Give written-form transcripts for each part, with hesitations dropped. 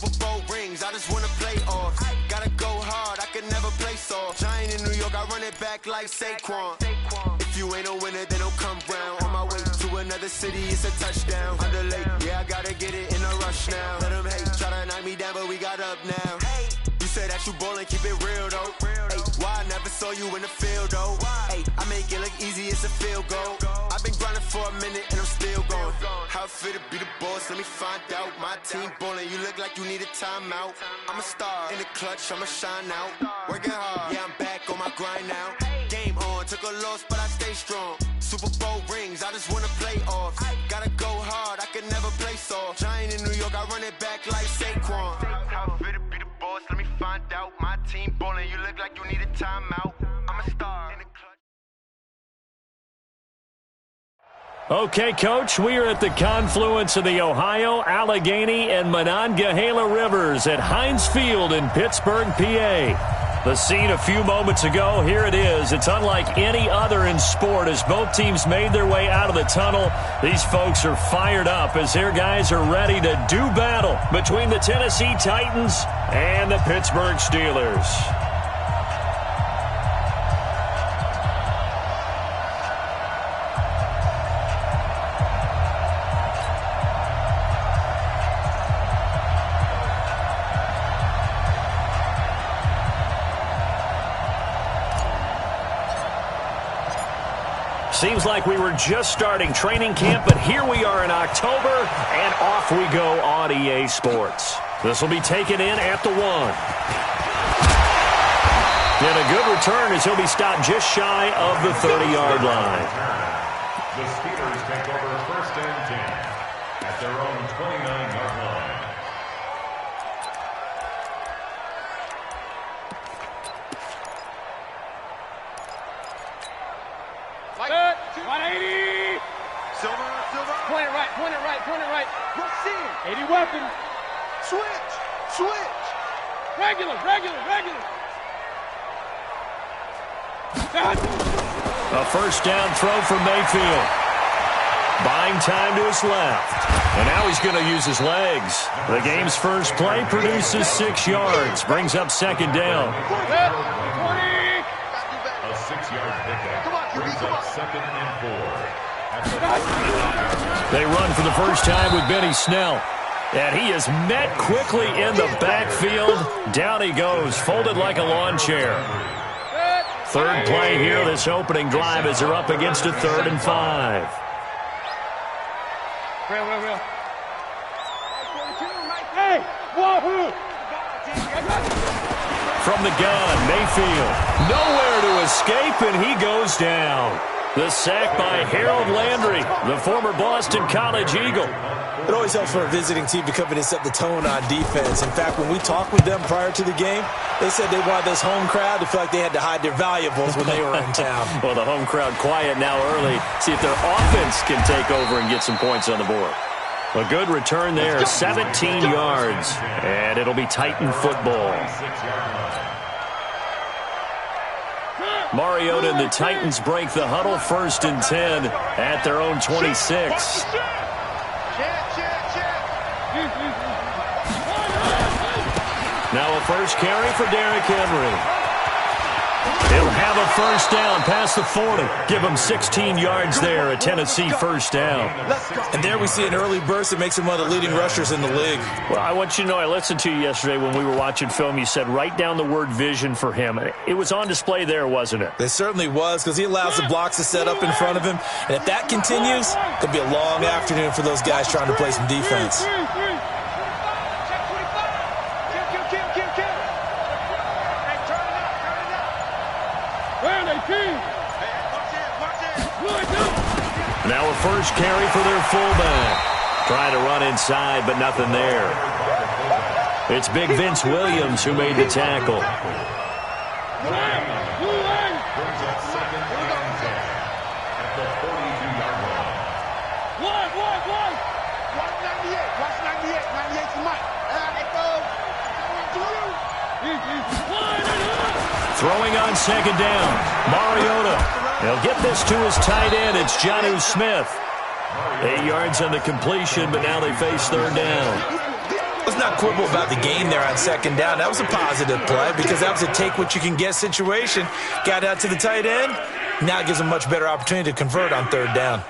Football rings, I just wanna play off. Gotta go hard, I can never play soft. Giant in New York, I run it back like Saquon. If you ain't a winner, then don't come round. On my way to another city, it's a touchdown. Underlay, yeah, I gotta get it in a rush now. Let them hate, try to knock me down, but we got up now. You say that you ballin', keep it real though. Ay, why I never saw you in the field though? Ay, I make it look easy, it's a field goal. I've been grinding for a minute and I'm still going. How it feel to be the boss, let me find out. My team ballin', you look like you need a timeout. I'm a star in the clutch, I'ma shine out. Working hard, yeah, I'm back on my grind now. Game on, took a loss, but I stay strong. Super Bowl rings, I just wanna play off. Gotta go hard, I can never play soft. Giant in New York, I run it back like Saquon. How it feel to be the boss, let me find out. My team ballin', you look like you need a timeout. I'm a star in the clutch. Okay, Coach, we are at the confluence of the Ohio, Allegheny, and Monongahela Rivers at Heinz Field in Pittsburgh, PA. The scene a few moments ago, here it is. It's unlike any other in sport as both teams made their way out of the tunnel. These folks are fired up as their guys are ready to do battle between the Tennessee Titans and the Pittsburgh Steelers. Seems like we were just starting training camp, but here we are in October, and off we go on EA Sports. This will be taken in at the 1. And a good return as he'll be stopped just shy of the 30-yard line. The Steelers take over 1st and 10 at their own 29-yard line. Good. 180. Silver. Point it right. What's in? 80 weapon. Switch. Regular. A first down throw from Mayfield. Buying time to his left. And now he's going to use his legs. The game's first play produces 6 yards. Brings up 2nd down. 20. A 6-yard pickup. Brings up 2nd and 4. They run for the first time with Benny Snell. And he is met quickly in the backfield. Down he goes, folded like a lawn chair. 3rd play here, this opening drive, as they're up against a 3rd and 5. Real. Hey, wahoo! From the gun, Mayfield. Nowhere to escape, and he goes down. The sack by Harold Landry, the former Boston College Eagle. It always helps for a visiting team to come in and set the tone on defense. In fact, when we talked with them prior to the game, they said they wanted this home crowd to feel like they had to hide their valuables when they were in town. Well, the home crowd quiet now early. See if their offense can take over and get some points on the board. A good return there, 17 yards. And it'll be Titan football. Mariota and the Titans break the huddle, 1st and 10 at their own 26. Now a first carry for Derrick Henry. He'll have a first down past the 40. Give him 16 yards there, a Tennessee first down. And there we see an early burst that makes him one of the leading rushers in the league. Well, I want you to know, I listened to you yesterday when we were watching film. You said write down the word vision for him. It was on display there, wasn't it? It certainly was, because he allows the blocks to set up in front of him. And if that continues, it could be a long afternoon for those guys trying to play some defense. Now a first carry for their fullback. Trying to run inside, but nothing there. It's Big Vince Williams who made the tackle. Throwing on 2nd down. Mariota. He'll get this to his tight end. It's Jonnu Smith. 8 yards on the completion, but now they face 3rd down. Let's not quibble about the game there on second down. That was a positive play because that was a take-what-you-can-get situation. Got out to the tight end. Now it gives them a much better opportunity to convert on third down.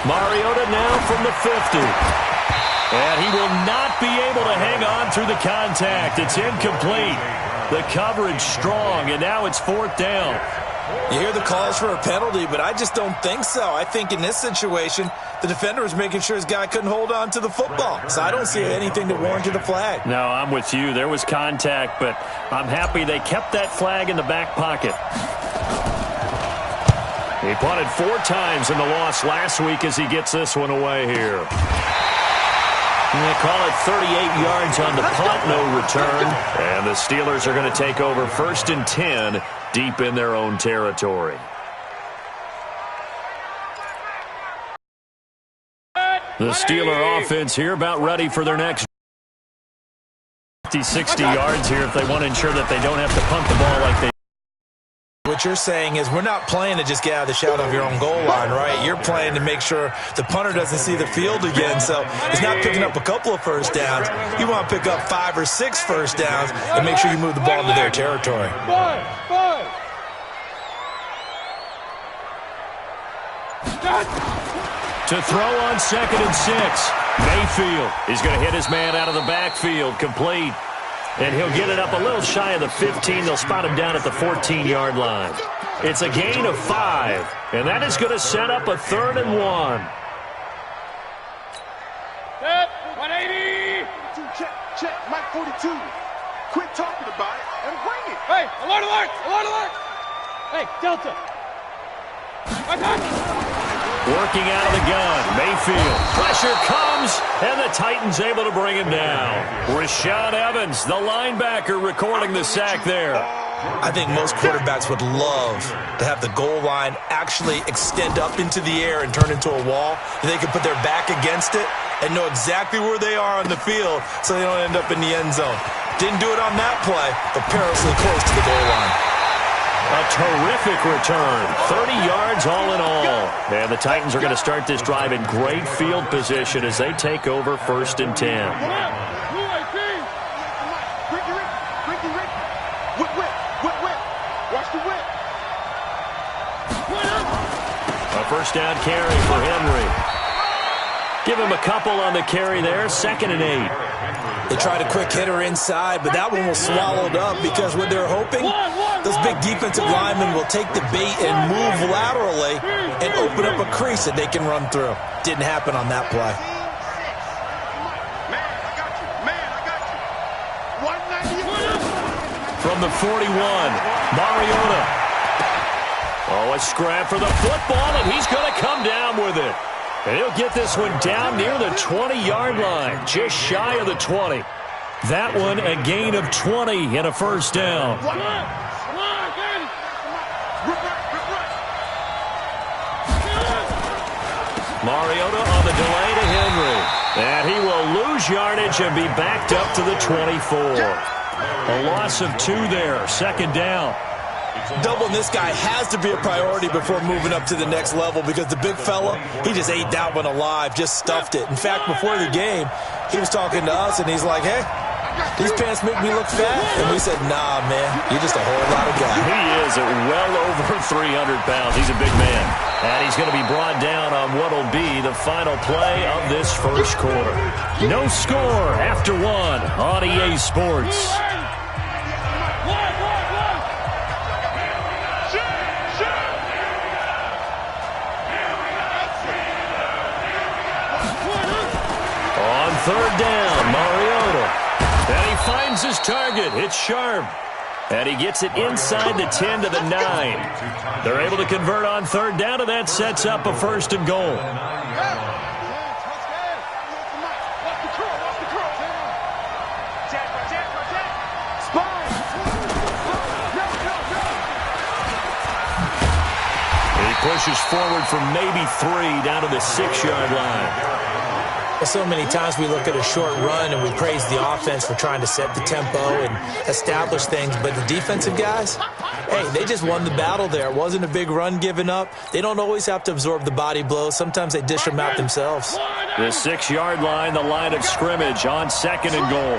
Mariota now from the 50. And he will not be able to hang on through the contact. It's incomplete. The coverage strong, and now it's fourth down. You hear the calls for a penalty, but I just don't think so. I think in this situation, the defender was making sure his guy couldn't hold on to the football. So I don't see anything that warranted a flag. No, I'm with you. There was contact, but I'm happy they kept that flag in the back pocket. He punted 4 times in the loss last week as he gets this one away here. They call it 38 yards on the punt, no return. And the Steelers are going to take over 1st and 10 deep in their own territory. The Steeler offense here about ready for their next 50-60 yards here if they want to ensure that they don't have to punt the ball like they. What you're saying is we're not playing to just get out of the shot of your own goal line, right? You're playing to make sure the punter doesn't see the field again. So it's not picking up a couple of first downs. You want to pick up 5 or 6 first downs and make sure you move the ball into their territory. To throw on 2nd and 6. Mayfield is going to hit his man out of the backfield, complete. And he'll get it up a little shy of the 15. They'll spot him down at the 14-yard line. It's a gain of 5, and that is going to set up a 3rd and 1. Set, 180. Check, Mike 42. Quit talking about it and bring it. Hey, alert, alert, alert, alert. Hey, Delta. Working out of the gun. Mayfield. Pressure comes, and the Titans able to bring him down. Rashaan Evans, the linebacker, recording the sack there. I think most quarterbacks would love to have the goal line actually extend up into the air and turn into a wall. They can put their back against it and know exactly where they are on the field so they don't end up in the end zone. Didn't do it on that play, but perilously close to the goal line. A terrific return. 30 yards all in all. And the Titans are going to start this drive in great field position as they take over 1st and 10. A first down carry for Henry. Give him a couple on the carry there. 2nd and 8. They tried a quick hitter inside, but that one was swallowed up because what they're hoping, those big defensive linemen will take the bait and move laterally and open up a crease that they can run through. Didn't happen on that play. From the 41, Mariota. Oh, a scrap for the football, and he's going to come down with it. And he'll get this one down near the 20-yard line, just shy of the 20. That one a gain of 20 and a first down. Mariota on the delay to Henry. And he will lose yardage and be backed up to the 24. A loss of 2 there, 2nd down. Doubling this guy has to be a priority before moving up to the next level because the big fella, he just ate that one alive, just stuffed it. In fact, before the game, he was talking to us, and he's like, hey, these pants make me look fat. And we said, nah, man, you're just a whole lot of guy. He is at well over 300 pounds. He's a big man. And he's going to be brought down on what will be the final play of this first quarter. No score after 1 on EA Sports. On 3rd down, Mariota. And he finds his target. It's Sharp. And he gets it inside the 10 to the 9. They're able to convert on 3rd down, and that sets up a 1st and goal. He pushes forward for maybe 3 down to the 6-yard line. Well, so many times we look at a short run and we praise the offense for trying to set the tempo and establish things, but the defensive guys, hey, they just won the battle there. It wasn't a big run given up. They don't always have to absorb the body blows. Sometimes they dish them out themselves. The 6-yard line, the line of scrimmage on 2nd and goal.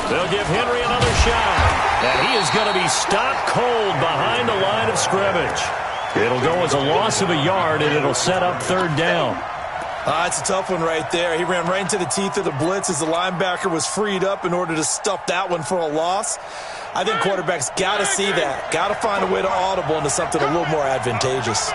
They'll give Henry another shot, and he is going to be stopped cold behind the line of scrimmage. It'll go as a loss of a yard, and it'll set up 3rd down. It's a tough one right there. He ran right into the teeth of the blitz as the linebacker was freed up in order to stuff that one for a loss. I think quarterbacks got to see that. Got to find a way to audible into something a little more advantageous.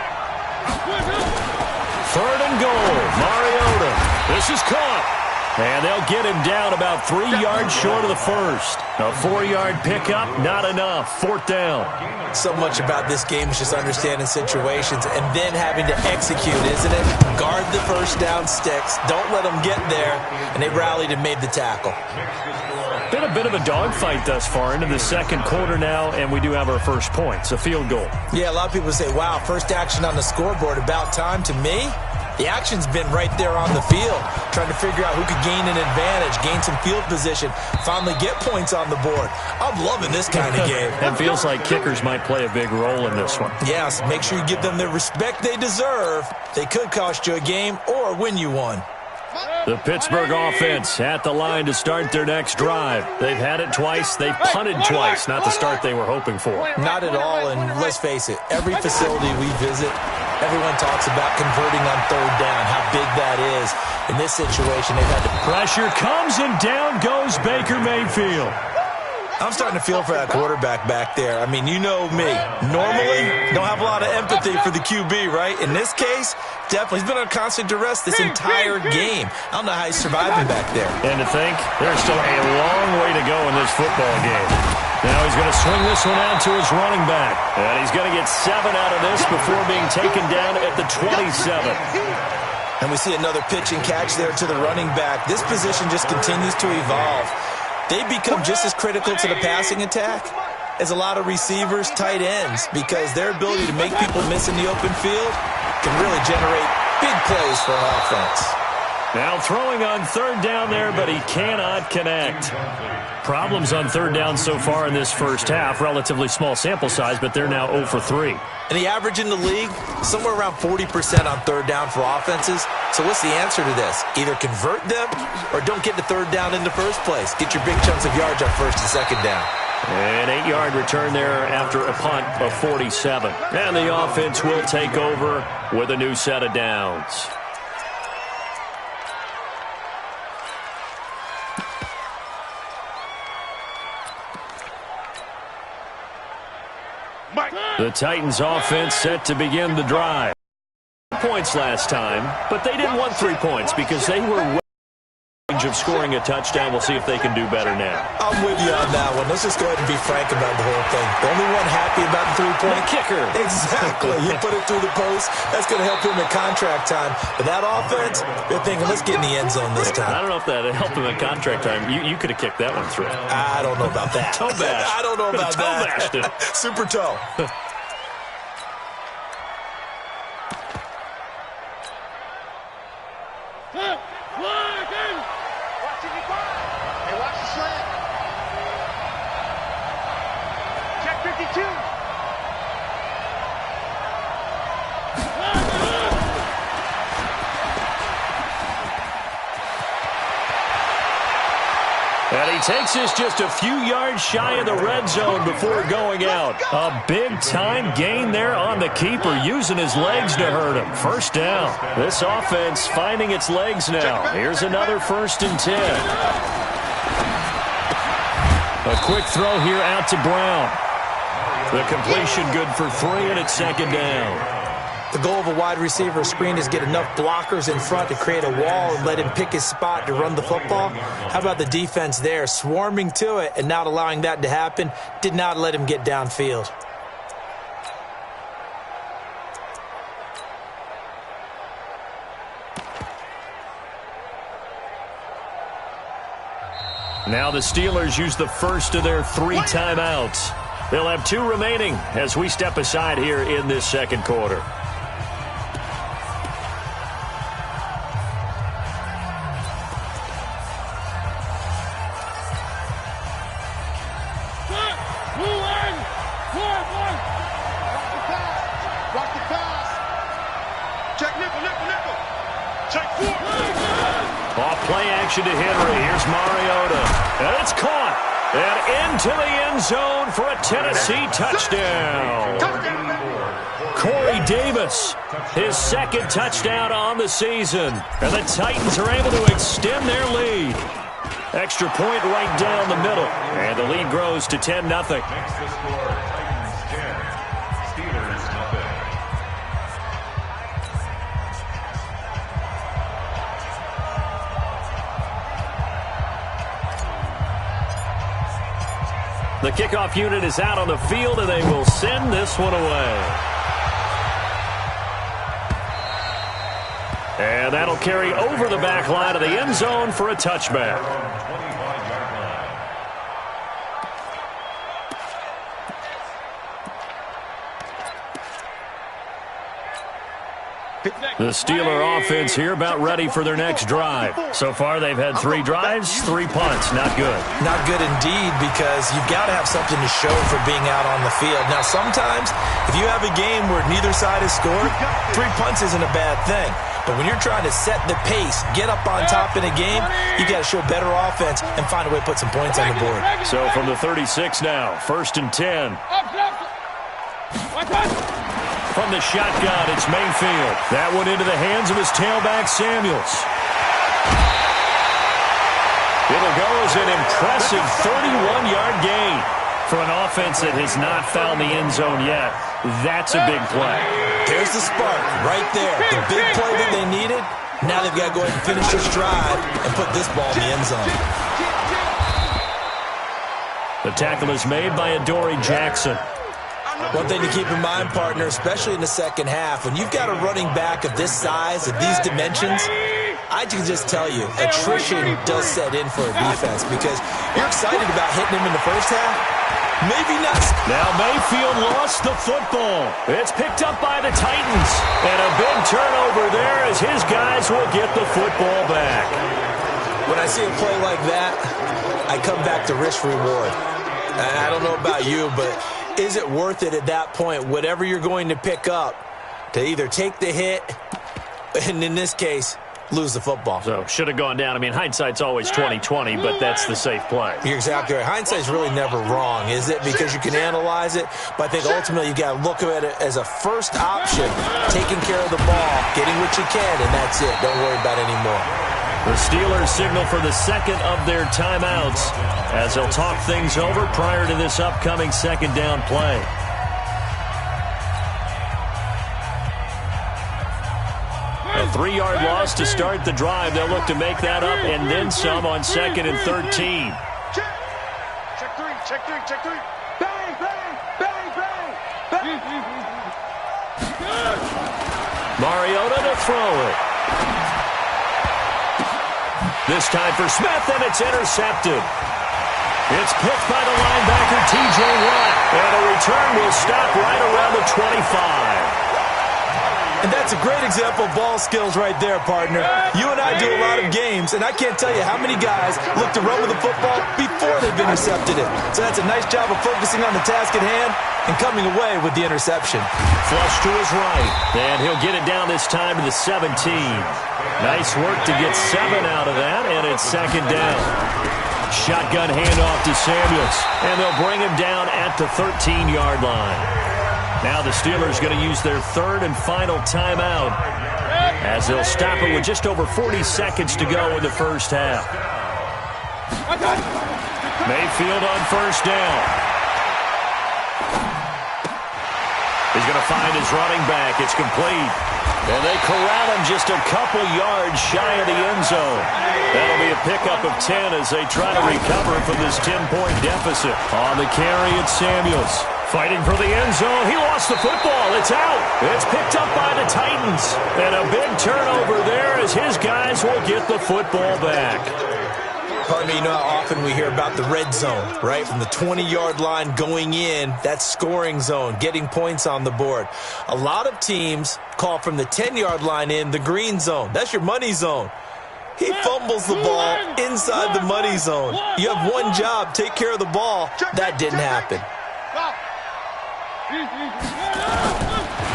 3rd and goal. Mariota. This is caught. And they'll get him down about 3 yards short of the first. A 4-yard pickup, not enough. 4th down. So much about this game is just understanding situations and then having to execute, isn't it? Guard the first down sticks. Don't let them get there. And they rallied and made the tackle. Been a bit of a dogfight thus far into the 2nd quarter now, and we do have our first points, a field goal. Yeah, a lot of people say, wow, first action on the scoreboard, about time. To me, the action's been right there on the field, trying to figure out who could gain an advantage, gain some field position, finally get points on the board. I'm loving this kind of game. It feels like kickers might play a big role in this one. Yes, make sure you give them the respect they deserve. They could cost you a game or win you one. The Pittsburgh offense at the line to start their next drive. They've had it twice. They've punted twice. Not the start they were hoping for. Not at all, and let's face it, every facility we visit, everyone talks about converting on 3rd down, how big that is. In this situation, they've had to... Pressure comes, and down goes Baker Mayfield. I'm starting to feel for that quarterback back there. I mean, you know me. Normally, don't have a lot of empathy for the QB, right? In this case, definitely. He's been on constant duress this entire game. I don't know how he's surviving back there. And to think, there's still a long way to go in this football game. Now he's going to swing this one out to his running back. And he's going to get 7 out of this before being taken down at the 27. And we see another pitch and catch there to the running back. This position just continues to evolve. They become just as critical to the passing attack as a lot of receivers, tight ends, because their ability to make people miss in the open field can really generate big plays for an offense. Now throwing on 3rd down there, but he cannot connect. Problems on 3rd down so far in this first half. Relatively small sample size, but they're now 0 for 3. And the average in the league, somewhere around 40% on 3rd down for offenses. So what's the answer to this? Either convert them or don't get the 3rd down in the first place. Get your big chunks of yards on 1st and 2nd down. An 8-yard return there after a punt of 47. And the offense will take over with a new set of downs. The Titans offense set to begin the drive. Points last time, but they didn't want 3 points because they were range of scoring a touchdown. We'll see if they can do better now. I'm with you on that one. Let's just go ahead and be frank about the whole thing. The only one happy about the 3-point kicker. Exactly. You put it through the post. That's going to help him in contract time. But that offense, they're thinking, let's get in the end zone this time. I don't know if that helped him in contract time. You could have kicked that one through. I don't know about that. Toe bash. I don't know about toe that. Bashed it. Super toe. And he takes this just a few yards shy of the red zone before going out. A big-time gain there on the keeper, using his legs to hurt him. First down. This offense finding its legs now. Here's another 1st and 10. A quick throw here out to Brown. The completion good for 3, and it's 2nd down. The goal of a wide receiver screen is get enough blockers in front to create a wall and let him pick his spot to run the football. How about the defense there, swarming to it and not allowing that to happen? Did not let him get downfield. Now the Steelers use the first of their 3 timeouts. They'll have 2 remaining as we step aside here in this 2nd quarter. Off play action to Henry. Here's Mariota. And it's caught. And into the end zone for a Tennessee touchdown. Corey Davis, his second touchdown on the season. And the Titans are able to extend their lead. Extra point right down the middle. And the lead grows to 10-0. Next to score, Titans 10, Steelers nothing. The kickoff unit is out on the field, and they will send this one away. And that'll carry over the back line of the end zone for a touchback. 25-yard line. The Steeler offense here about ready for their next drive. So far, they've had 3 drives, 3 punts. Not good. Not good indeed, because you've got to have something to show for being out on the field. Now, sometimes, if you have a game where neither side has scored, 3 punts isn't a bad thing. But when you're trying to set the pace, get up on top in a game, you got to show better offense and find a way to put some points on the board. So from the 36 now, 1st and 10. From the shotgun, it's Mayfield. That one into the hands of his tailback, Samuels. It'll go as an impressive 31-yard gain. For an offense that has not found the end zone yet, that's a big play. There's the spark right there. The big play that they needed. Now they've got to go ahead and finish their stride and put this ball in the end zone. The tackle is made by Adoree Jackson. One thing to keep in mind, partner, especially in the second half, when you've got a running back of this size, of these dimensions, I can just tell you, attrition does set in for a defense because you're excited about hitting him in the first half. Maybe not. Now Mayfield lost the football. It's picked up by the Titans. And a big turnover there as his guys will get the football back. When I see a play like that, I come back to risk reward. I don't know about you, but is it worth it at that point, whatever you're going to pick up, to either take the hit, and in this case, lose the football? So, should have gone down. I mean, hindsight's always 20/20, but that's the safe play. You're exactly right. Hindsight's really never wrong, is it? Because you can analyze it, but I think ultimately you got to look at it as a first option, taking care of the ball, getting what you can, and that's it. Don't worry about any more. The Steelers signal for the second of their timeouts as they'll talk things over prior to this upcoming second down play. A 3-yard loss to start the drive. They'll look to make that up and then some on 2nd and 13. Check three. Bang, bang, bang, bang, bang. Mariota to throw it. This time for Smith, and it's intercepted. It's picked by the linebacker, T.J. Watt. And a return will stop right around the 25. And that's a great example of ball skills right there, partner. You and I do a lot of games, and I can't tell you how many guys look to run with the football before they've intercepted it. So that's a nice job of focusing on the task at hand and coming away with the interception. Flush to his right, and he'll get it down this time to the 17. Nice work to get 7 out of that, and it's 2nd down. Shotgun handoff to Samuels, and they'll bring him down at the 13-yard line. Now the Steelers going to use their 3rd and final timeout as they'll stop it with just over 40 seconds to go in the first half. Mayfield on 1st down. He's going to find his running back. It's complete. And they corral him just a couple yards shy of the end zone. That'll be a pickup of 10 as they try to recover from this 10-point deficit. On the carry, it's Samuels. Fighting for the end zone. He lost the football. It's out. It's picked up by the Titans. And a big turnover there as his guys will get the football back. Pardon me, you know how often we hear about the red zone, right? From the 20-yard line going in, that's scoring zone, getting points on the board. A lot of teams call from the 10-yard line in the green zone. That's your money zone. He fumbles the ball inside the money zone. You have one job, take care of the ball. That didn't happen.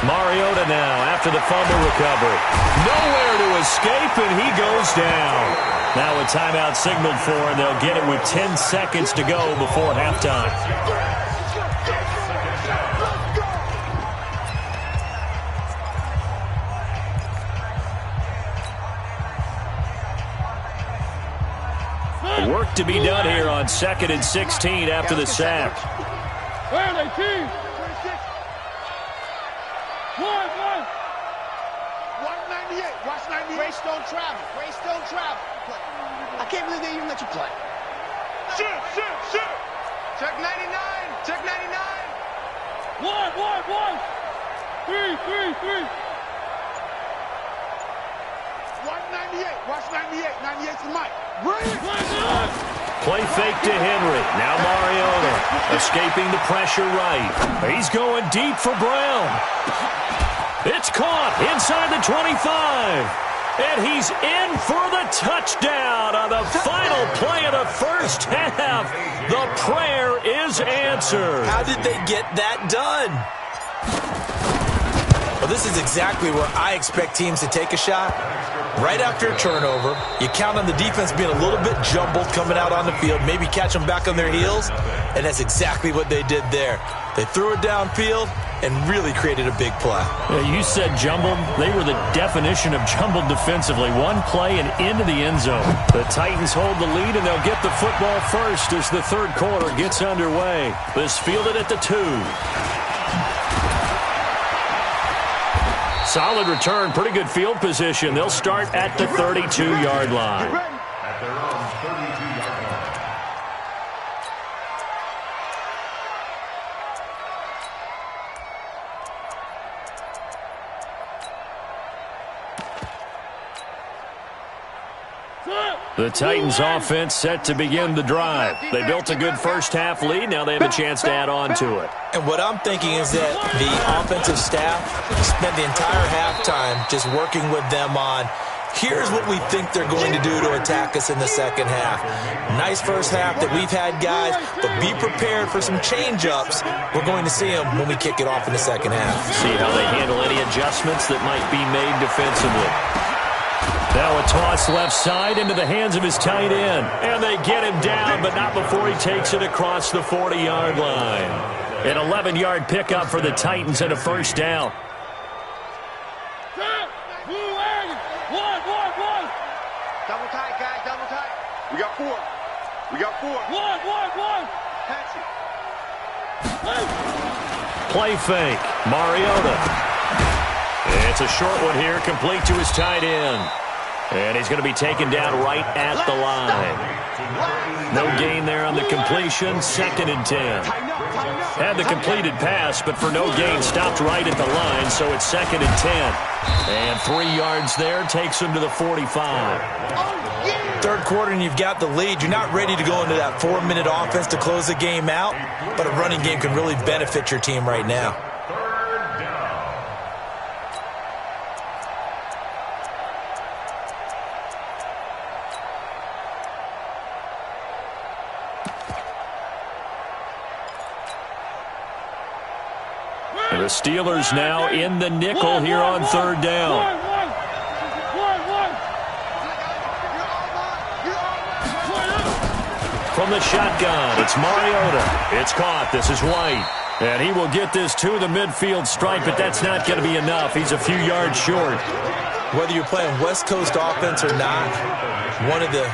Mariota now after the fumble recovery. Nowhere to his escape, and he goes down. Now a timeout signaled for, and they'll get it with 10 seconds to go before halftime. Work to be done here on 2nd and 16 after the sack. Where are they, team? 198. Watch 98. Race don't travel. Race don't travel. I can't believe they even let you play. Shoot. Check 99. Check 99. One. 3. 198. Watch 98. 98's the mic. Play fake to Henry. Now Mariota escaping the pressure right. He's going deep for Brown. It's caught inside the 25. And he's in for the touchdown on the final play of the first half. The prayer is answered. How did they get that done? Well, this is exactly where I expect teams to take a shot. Right after a turnover, you count on the defense being a little bit jumbled coming out on the field, maybe catch them back on their heels, and that's exactly what they did there. They threw it downfield and really created a big play. Yeah, you said jumbled. They were the definition of jumbled defensively. One play and into the end zone. The Titans hold the lead, and they'll get the football first as the third quarter gets underway. This fielded at the 2. Solid return, pretty good field position. They'll start at the 32-yard line. At their own 32-yard line. The Titans offense set to begin the drive. They built a good first half lead. Now they have a chance to add on to it. And what I'm thinking is that the offensive staff spent the entire halftime just working with them on, here's what we think they're going to do to attack us in the second half. Nice first half that we've had, guys, but be prepared for some change-ups. We're going to see them when we kick it off in the second half. See how they handle any adjustments that might be made defensively. Now a toss left side into the hands of his tight end. And they get him down, but not before he takes it across the 40-yard line. An 11-yard pickup for the Titans and a first down. Double tight, guys. Double tight. We got 4. One. Catch it. Play fake. Mariota. It's a short one here, complete to his tight end. And he's going to be taken down right at the line. No gain there on the completion. 2nd and 10. Had the completed pass, but for no gain, stopped right at the line, so it's 2nd and 10. And 3 yards there takes him to the 45. Third quarter and you've got the lead. You're not ready to go into that 4-minute offense to close the game out, but a running game can really benefit your team right now. The Steelers now in the nickel here on third down. From the shotgun, it's Mariota. It's caught. This is White. And he will get this to the midfield stripe, but that's not going to be enough. He's a few yards short. Whether you're playing West Coast offense or not, one of the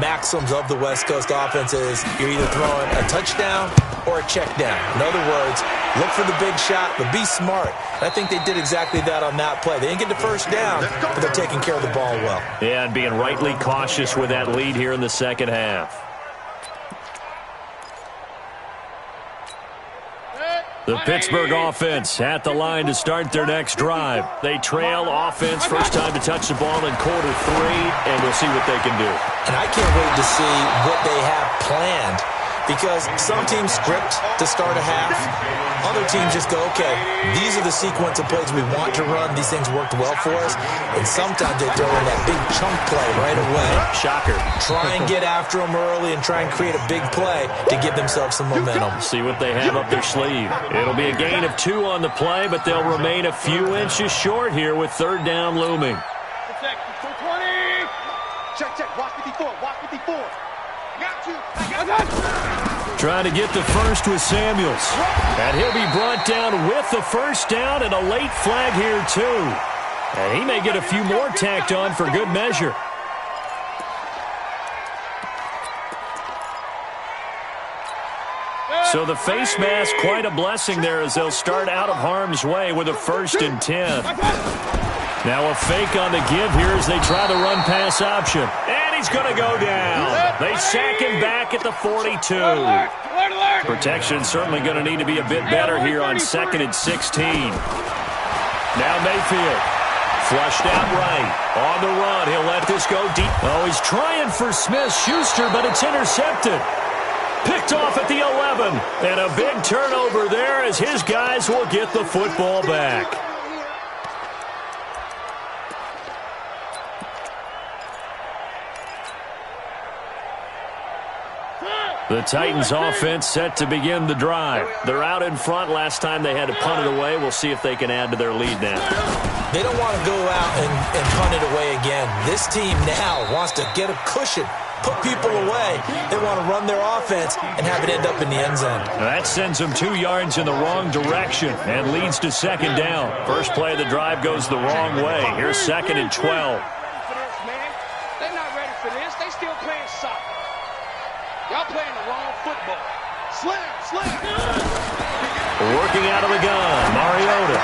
maxims of the West Coast offense is you're either throwing a touchdown or a check down. In other words, look for the big shot, but be smart. And I think they did exactly that on that play. They didn't get the first down, but they're taking care of the ball well. Yeah, and being rightly cautious with that lead here in the second half. The Pittsburgh offense at the line to start their next drive. They trail offense, first time to touch the ball in quarter 3, and we'll see what they can do. And I can't wait to see what they have planned, because some teams script to start a half. Other teams just go, okay, these are the sequence of plays we want to run. These things worked well for us. And sometimes they throw in that big chunk play right away. Shocker. Try and get after them early and try and create a big play to give themselves some momentum. See what they have up their sleeve. It'll be a gain of 2 on the play, but they'll remain a few inches short here with third down looming. Protect. 20. Check, check. Watch 54. Watch 54. Got you. I got you. Trying to get the first with Samuels. And he'll be brought down with the first down and a late flag here, too. And he may get a few more tacked on for good measure. So the face mask, quite a blessing there as they'll start out of harm's way with a 1st and 10. Now a fake on the give here as they try the run-pass option. And he's going to go down. They sack him back at the 42. Protection certainly going to need to be a bit better here on 2nd and 16. Now Mayfield. Flushed out right. On the run. He'll let this go deep. Oh, he's trying for Smith-Schuster, but it's intercepted. Picked off at the 11. And a big turnover there as his guys will get the football back. The Titans offense set to begin the drive. They're out in front. Last time they had to punt it away. We'll see if they can add to their lead now. They don't want to go out and punt it away again. This team now wants to get a cushion, put people away. They want to run their offense and have it end up in the end zone. That sends them 2 yards in the wrong direction and leads to 2nd down. First play of the drive goes the wrong way. Here's 2nd and 12. They're not ready for this. They still playing soccer. Y'all playing the wrong football. Slam, slam. Working out of the gun, Mariota.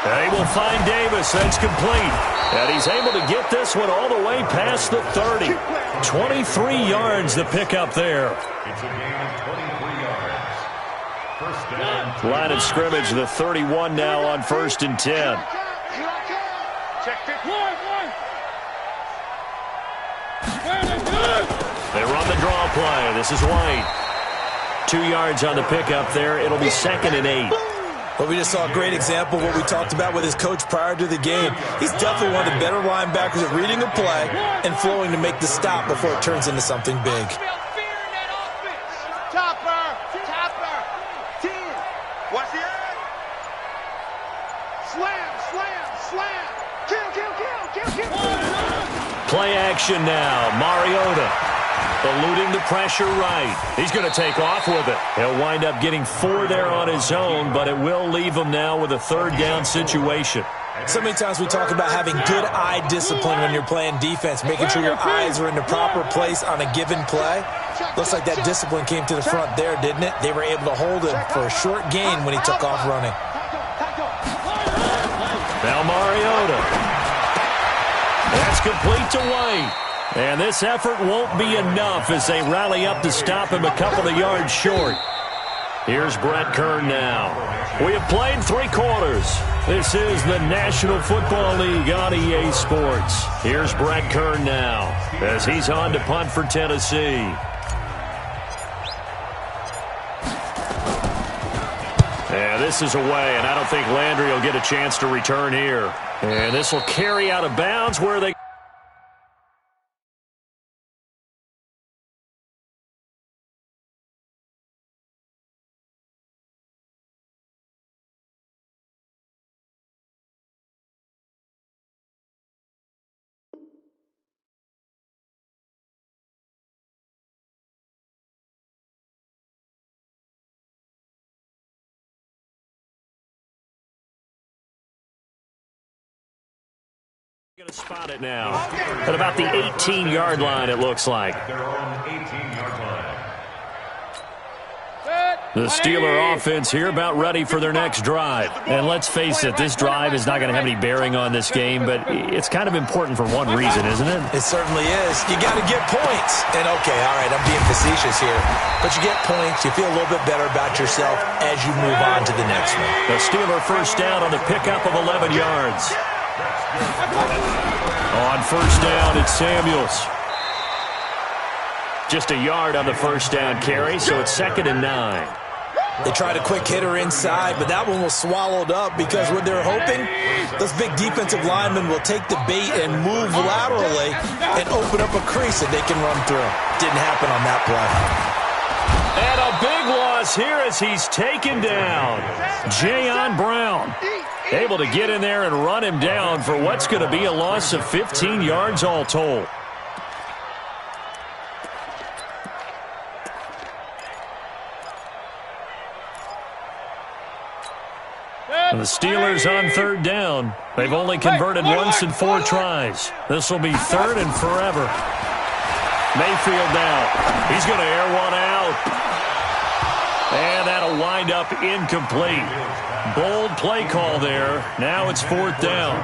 Able to find Davis. That's complete. And he's able to get this one all the way past the 30. 23 yards the pickup there. It's a gain of 23 yards. First down. Line of scrimmage, the 31 now on 1st and 10. Check 51. They run the draw play. This is White. 2 yards on the pickup there. It'll be 2nd and 8. But we just saw a great example of what we talked about with his coach prior to the game. He's definitely one of the better linebackers at reading a play and flowing to make the stop before it turns into something big. Topper. 10. Watch the end. Slam, slam, slam. Kill. Play action now. Mariota. Eluding the pressure right. He's going to take off with it. He'll wind up getting 4 there on his own, but it will leave him now with a 3rd down situation. So many times we talk about having good eye discipline when you're playing defense, making sure your eyes are in the proper place on a given play. Looks like that discipline came to the front there, didn't it? They were able to hold him for a short gain when he took off running. Now Mariota. That's complete to White. And this effort won't be enough as they rally up to stop him a couple of yards short. Here's Brett Kern now. We have played 3 quarters. This is the National Football League on EA Sports. Here's Brett Kern now as he's on to punt for Tennessee. And this is away, and I don't think Landry will get a chance to return here. And this will carry out of bounds where they... Going to spot it now at about the 18-yard line, it looks like. Their own 18-yard line. The Steeler offense here about ready for their next drive. And let's face it, this drive is not going to have any bearing on this game, but it's kind of important for one reason, isn't it? It certainly is. You got to get points. And, okay, all right, I'm being facetious here. But you get points, you feel a little bit better about yourself as you move on to the next one. The Steeler first down on the pickup of 11 yards. On first down, it's Samuels. Just a yard on the first down carry, so it's 2nd and 9. They tried a quick hitter inside, but that one was swallowed up because what they're hoping, those big defensive linemen will take the bait and move laterally and open up a crease that they can run through. Didn't happen on that play. And a big loss here as he's taken down. Jayon Brown. able to get in there and run him down for what's going to be a loss of 15 yards all told. The Steelers on third down. They've only converted once in 4 tries. This will be third and forever. Mayfield now. He's going to air one out. And that'll wind up incomplete. Bold play call there. Now it's 4th down.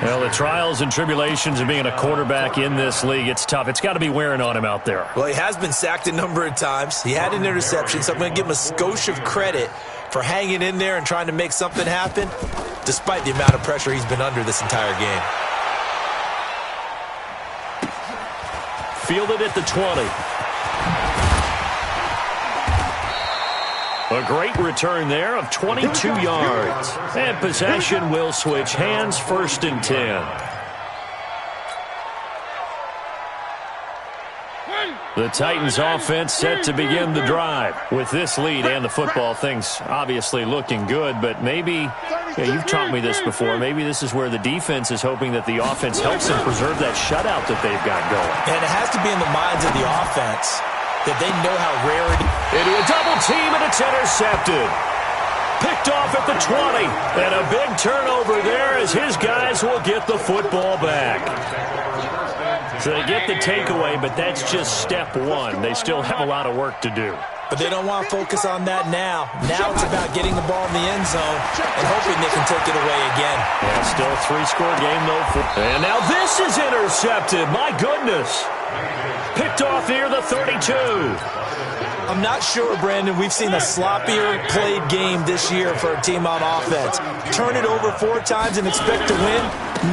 Well, the trials and tribulations of being a quarterback in this league, it's tough. It's got to be wearing on him out there. Well, he has been sacked a number of times. He had an interception, so I'm going to give him a skosh of credit for hanging in there and trying to make something happen, despite the amount of pressure he's been under this entire game. Fielded at the 20. A great return there of 22 yards. And possession will switch hands, 1st and 10. The Titans offense set to begin the drive. With this lead and the football, things obviously looking good, but maybe, you've taught me this before, maybe this is where the defense is hoping that the offense helps them preserve that shutout that they've got going. And it has to be in the minds of the offense that they know how rare it is. Into a double team, and it's intercepted. Picked off at the 20, and a big turnover there as his guys will get the football back. So they get the takeaway, but that's just step one. They still have a lot of work to do. But they don't want to focus on that now. Now it's about getting the ball in the end zone and hoping they can take it away again. Yeah, still 3-score game, though. And now this is intercepted. My goodness. Picked off near the 32. I'm not sure, Brandon, we've seen a sloppier played game this year for a team on offense. Turn it over 4 times and expect to win?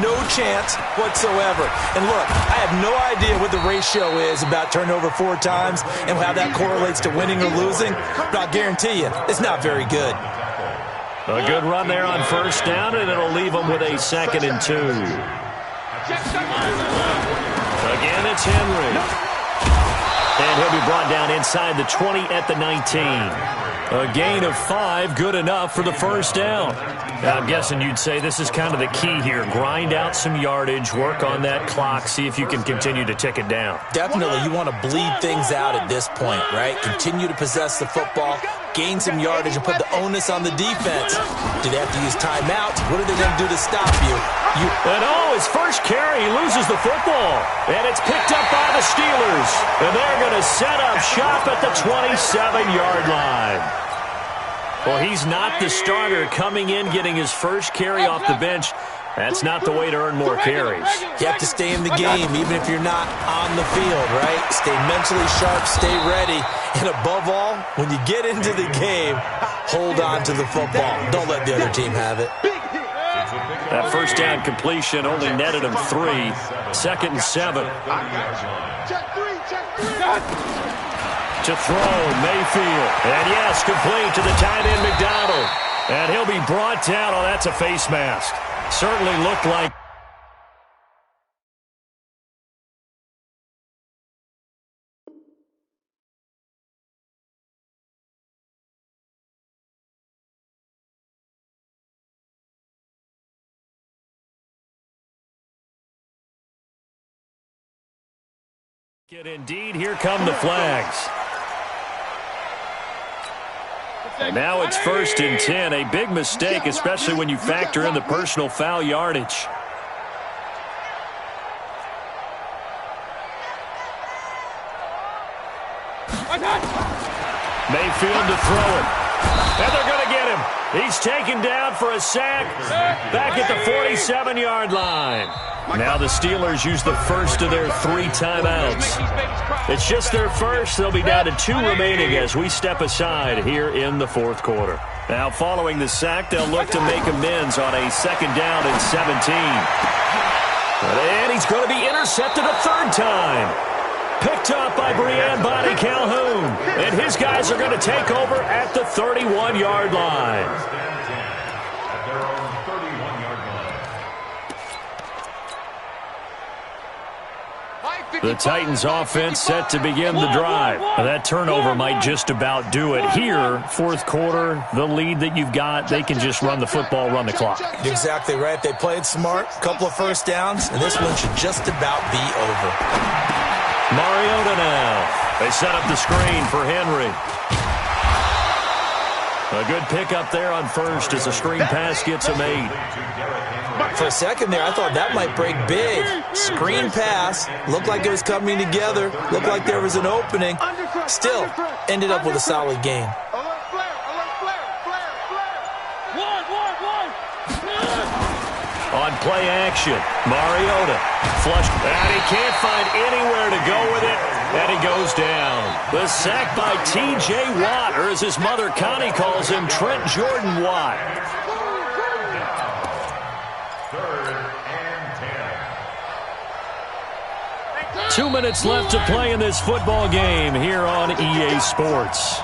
No chance whatsoever. And look, I have no idea what the ratio is about turning over 4 times and how that correlates to winning or losing, but I'll guarantee you, it's not very good. A good run there on 1st down, and it'll leave them with a 2nd and 2. Again, it's Henry. And he'll be brought down inside the 20 at the 19. A gain of 5, good enough for the 1st down. Now, I'm guessing you'd say this is kind of the key here. Grind out some yardage, work on that clock, see if you can continue to tick it down. Definitely, you want to bleed things out at this point, right? Continue to possess the football, gain some yardage, and put the onus on the defense. Do they have to use timeouts? What are they going to do to stop you? And his first carry, he loses the football. And it's picked up by the Steelers. And they're going to set up shop at the 27-yard line. Well, he's not the starter coming in, getting his first carry off the bench. That's not the way to earn more carries. You have to stay in the game, even if you're not on the field, right? Stay mentally sharp, stay ready. And above all, when you get into the game, hold on to the football. Don't let the other team have it. That 1st down completion only netted him 3. 2nd and 7. To throw, Mayfield. And yes, complete to the tight end, McDonald. And he'll be brought down. Oh, that's a face mask. Certainly looked like. Indeed, here come the flags. And now it's 1st and 10. A big mistake, especially when you factor in the personal foul yardage. Mayfield to throw it. And they're going to get him. He's taken down for a sack back at the 47-yard line. Now the Steelers use the first of their 3 timeouts. It's just their first. They'll be down to 2 remaining as we step aside here in the 4th quarter. Now following the sack, they'll look to make amends on a 2nd down and 17. And he's going to be intercepted a 3rd time. Picked up by Brian Bonnie Calhoun. And his guys are going to take over at the 31-yard line. The Titans offense set to begin the drive. That turnover might just about do it. Here, fourth quarter, the lead that you've got, they can just run the football, run the clock. Exactly right. They played smart, couple of first downs, and this one should just about be over. Mariota now. They set up the screen for Henry. A good pickup there on first as the screen pass gets him 8. For a second there, I thought that might break big. Screen pass. Looked like it was coming together. Looked like there was an opening. Still, ended up with a solid gain. On play action, Mariota flushed, and he can't find anywhere to go with it, and he goes down. The sack by T.J. Watt, or as his mother Connie calls him, Trent Jordan Watt. 3rd and 10. 2 minutes left to play in this football game here on EA Sports.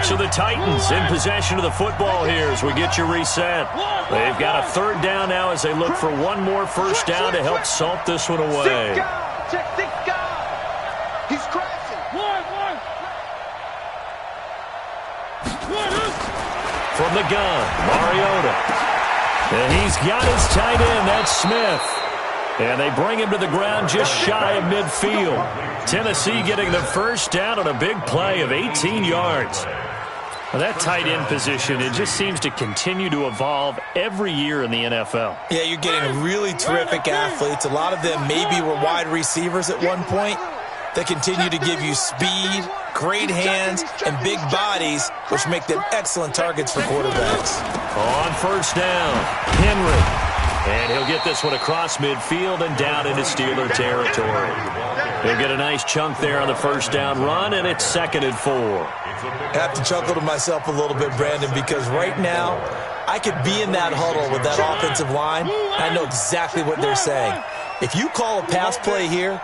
So the Titans in possession of the football here as we get you reset. They've got a 3rd down now as they look for one more first down to help salt this one away. He's crashing. From the gun, Mariota. And he's got his tight end, that's Smith. And they bring him to the ground just shy of midfield. Tennessee getting the first down on a big play of 18 yards. Well, that tight end position, it just seems to continue to evolve every year in the NFL. Yeah, you're getting really terrific athletes. A lot of them maybe were wide receivers at one point. They continue to give you speed, great hands, and big bodies, which make them excellent targets for quarterbacks. On first down, Henry. And he'll get this one across midfield and down into Steeler territory. He'll get a nice chunk there on the first down run, and it's 2nd and 4. I have to chuckle to myself a little bit, Brandon, because right now I could be in that huddle with that offensive line, and I know exactly what they're saying. If you call a pass play here,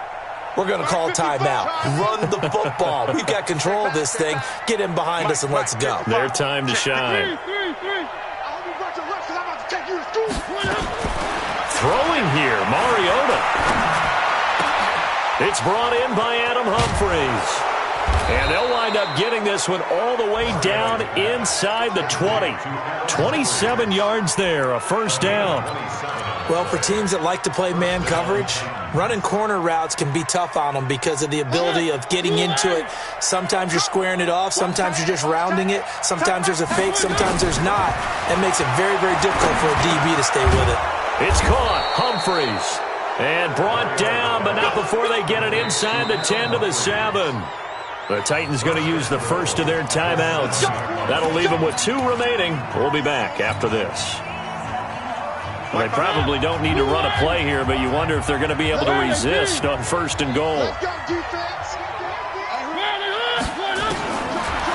we're going to call a timeout. Run the football. We've got control of this thing. Get in behind us and let's go. Their time to shine. Throwing here, Mariota. It's brought in by Adam Humphries. And they'll wind up getting this one all the way down inside the 20. 27 yards there, a first down. Well, for teams that like to play man coverage, running corner routes can be tough on them because of the ability of getting into it. Sometimes you're squaring it off. Sometimes you're just rounding it. Sometimes there's a fake. Sometimes there's not. That makes it very, very difficult for a DB to stay with it. It's caught. Humphries. And brought down, but not before they get it inside the 10 to the 7. The Titans going to use the first of their timeouts. That'll leave them with 2 remaining. We'll be back after this. Well, they probably don't need to run a play here, but you wonder if they're going to be able to resist on 1st and goal.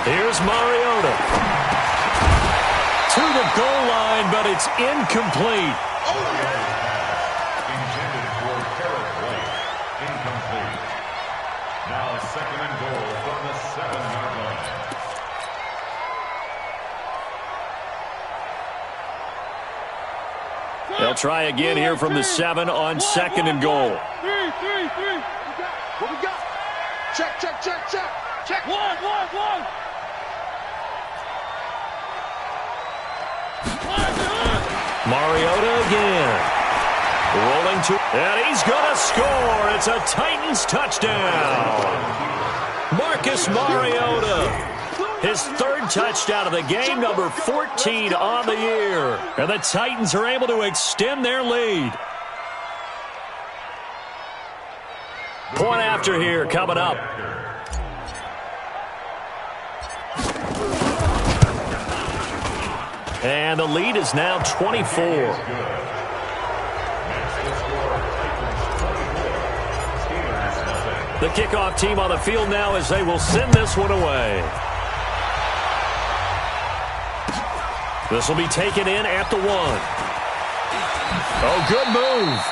Here's Mariota. To the goal line, but it's incomplete. Intended for Garrett White. Incomplete. Now 2nd and goal from the 7-yard line. They'll try again here from the 7 on 2nd and goal. What we got? Check. Check. One. Mariota again. Rolling to, and he's going to score. It's a Titans touchdown. Marcus Mariota. His 3rd touchdown of the game, number 14 on the year. And the Titans are able to extend their lead. Point after here coming up. And the lead is now 24. The kickoff team on the field now as they will send this one away. This will be taken in at the 1. Oh, good move.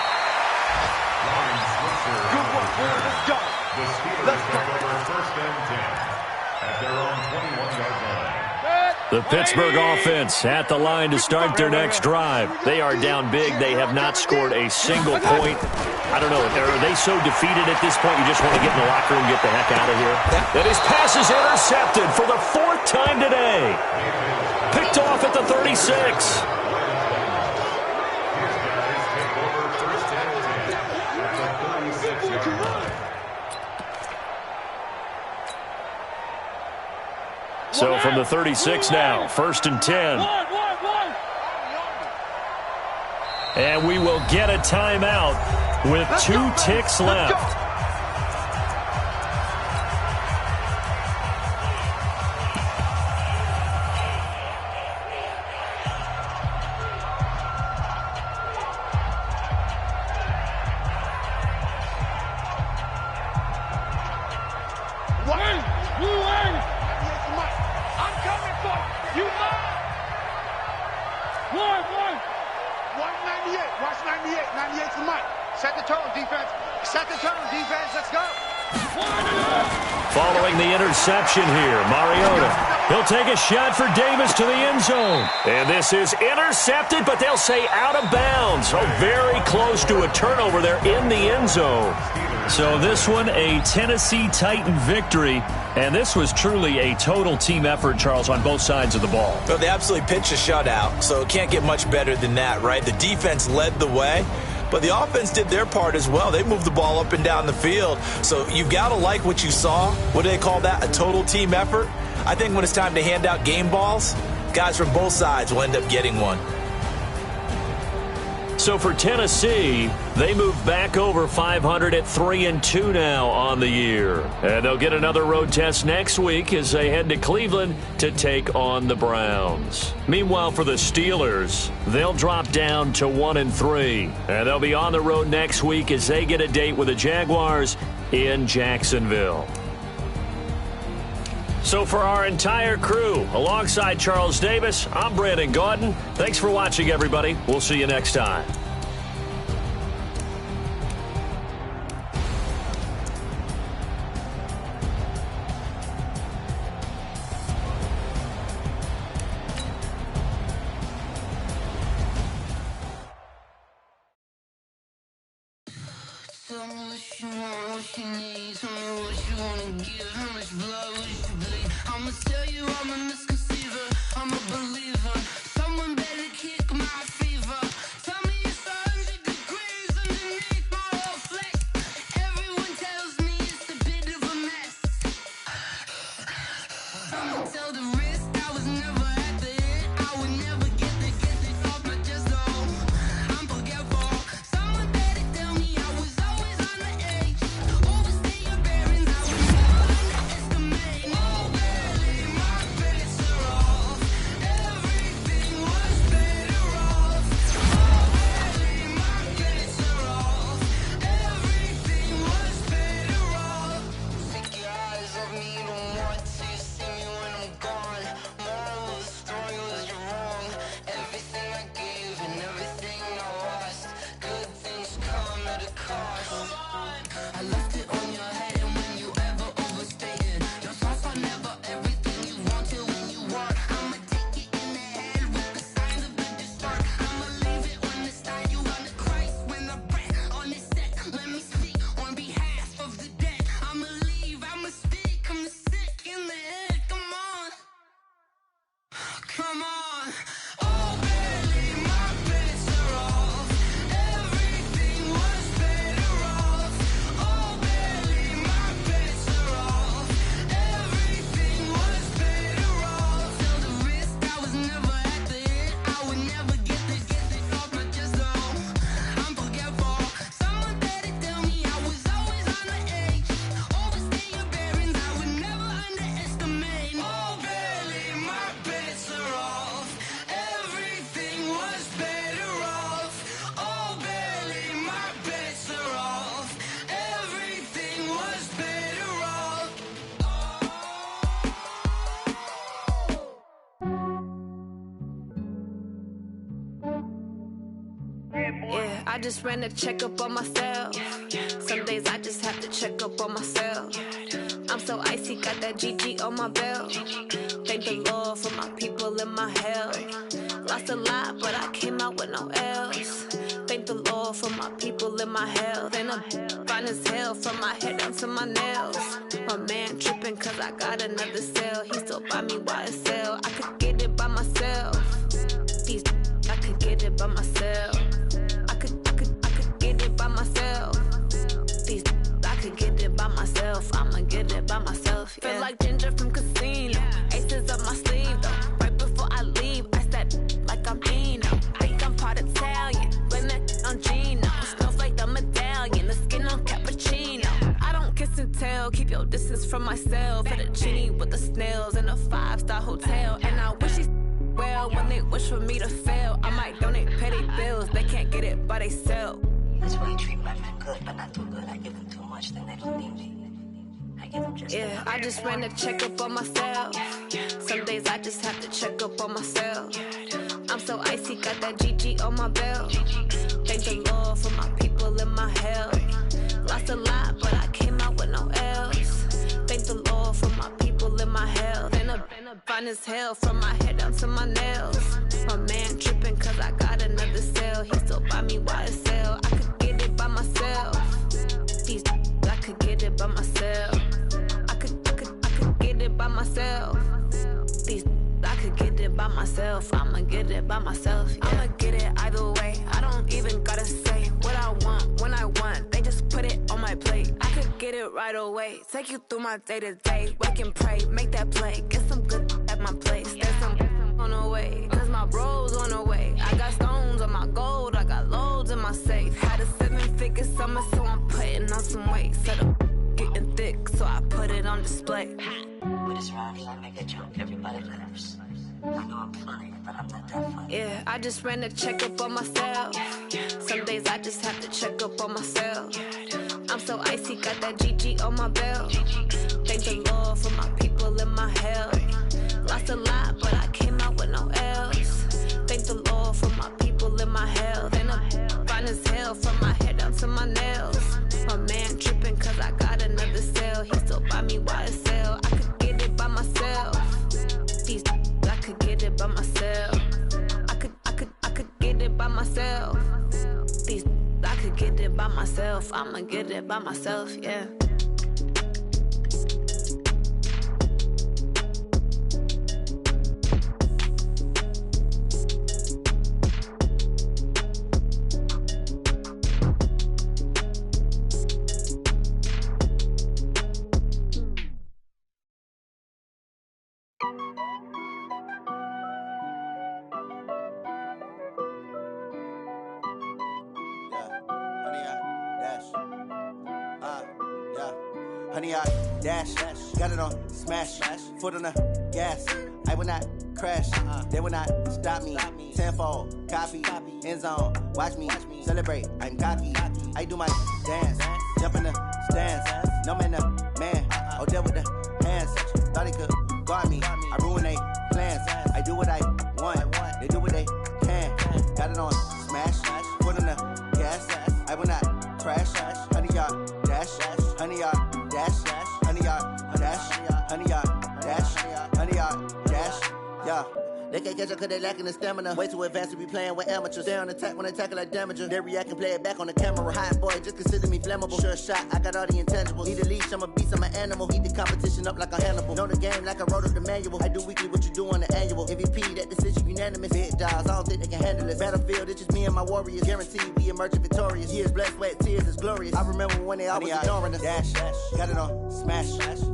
Good work, man. Let's go. The Steelers take over 1st and 10 at their own 21-yard line. The Pittsburgh offense at the line to start their next drive. They are down big. They have not scored a single point. I don't know. Are they so defeated at this point you just want to get in the locker room and get the heck out of here? And his pass is intercepted for the 4th time today. Picked off at the 36. So from the 36 now, 1st and 10. And we will get a timeout with 2 ticks left. Following the interception here, Mariota. He'll take a shot for Davis to the end zone. And this is intercepted, but they'll say out of bounds. So very close to a turnover there in the end zone. So this one, a Tennessee Titan victory. And this was truly a total team effort, Charles, on both sides of the ball. Well, they absolutely pitched a shutout, so it can't get much better than that, right? The defense led the way. But the offense did their part as well. They moved the ball up and down the field. So you've got to like what you saw. What do they call that? A total team effort? I think when it's time to hand out game balls, guys from both sides will end up getting one. So for Tennessee, they move back over 500 at 3-2 now on the year. And they'll get another road test next week as they head to Cleveland to take on the Browns. Meanwhile, for the Steelers, they'll drop down to 1-3. And they'll be on the road next week as they get a date with the Jaguars in Jacksonville. So for our entire crew, alongside Charles Davis, I'm Brandon Gaudin. Thanks for watching, everybody. We'll see you next time. Tell me what you want, what you need. Tell me what you wanna give. How much blood would you bleed? I'ma tell you I'm a misconceiver. I'm a believer. Someone better kick my fever. Tell me it's 100 degrees underneath my whole flesh. Everyone tells me it's a bit of a mess. I'ma tell the risk I was never at the end. I would never get it off my chest. Oh, I'm forgetful. Someone better tell me I was always on the edge. Overstay your bearings. I was never underestimate. No, barely, my bets are off. just ran a checkup on myself. Some days I just have to check up on myself. I'm so icy, got that GG on my belt. Thank the Lord for my people in my health. Lost a lot, but I came out with no L's. Thank the Lord for my people in my health. And I'm fine as hell from my head down to my nails. My man tripping cause I got another cell. He still buy me YSL. I could get it by myself. These I could get it by myself. I could get it by myself. These I could get it by myself. I'ma get it by myself. Yeah. Feel like Ginger from Casino. Aces up my sleeve though. Right before I leave, I step like I'm Eno. Think I'm part Italian. Blame it on Gino. Smells like the medallion. The skin on cappuccino. I don't kiss and tell. Keep your distance from myself. Hit a genie with the snails in a 5-star hotel. And I wish he's well when they wish for me to fail. I might donate petty bills. They can't get it by they sell. That's why you treat my men good, but not too good. I give them too much, then they don't need me. I give them just yeah, I just ran a checkup on myself. Some days I just have to check up on myself. I'm so icy, got that GG on my belt. Thank the Lord for my people in my health. Lost a lot, but I came out with no L's. Thank the Lord for my people in my health. And I'm fine as hell from my head down to my nails. My man tripping cause I got another cell. He still buy me YSL. I could get it by myself. These I could get it by myself. I could get it by myself. These I could get it by myself. I'ma get it by myself. Yeah. I'ma get it either way. I don't even gotta say what I want when I want. They just put it on my plate. I could get it right away. Take you through my day to day. Wake and pray, make that play. Get some good at my place. There's some on the way. Cause my bro's on the way. I got stones on my gold. I got loads in my safe. Had a 7-figure summer, so I'm putting on some weight. Set up getting thick, so I put it on display. With this round here, I make a joke. Everybody laughs. I know I'm funny, but I'm not that funny. Yeah, I just ran a checkup on myself. Some days I just have to check up on myself. I'm so icy, got that GG on my belt. Thank the Lord for my people in my health. Lost a lot, but I came out with no L's. Thank the Lord for my people in my health. And I'm fine as hell from my head down to my nails. My man tripping cause I got another cell. He still buy me YSL. I could get it by myself. These I could get it by myself. I could get it by myself. These I could get it by myself. I'ma get it by myself, yeah. Honey, I dash, got it on smash, foot on the gas. I will not crash, they will not stop me. Tenfold, copy, end zone, watch me celebrate. I'm cocky, I do my dance, jump in the stands. No man, the man, oh, there with the hands. Thought he could guard me, I ruin they plans. I do what I want, they do what they can. Got it on smash, foot on the gas. I will not crash, honey, y'all dash, honey, y'all dash, honey, y'all dash, honey, y'all dash, honey, y'all dash, yeah. They can't catch up cause they lacking the stamina. Way too advanced to be playing with amateurs. Stay on attack when they tackle like damager. They react and play it back on the camera. Hot boy, just consider me flammable. Sure shot, I got all the intangibles. Need a leash, I'm a beast, I'm an animal. Eat the competition up like a Hannibal. Know the game like I wrote up the manual. I do weekly what you do on the annual. MVP, that decision unanimous. Big dogs, I don't think they can handle it. Battlefield, it's just me and my warriors. Guaranteed we emerging victorious. Years, blood, sweat, tears, is glorious. I remember when they always ignoring us. Dash, got it on smash,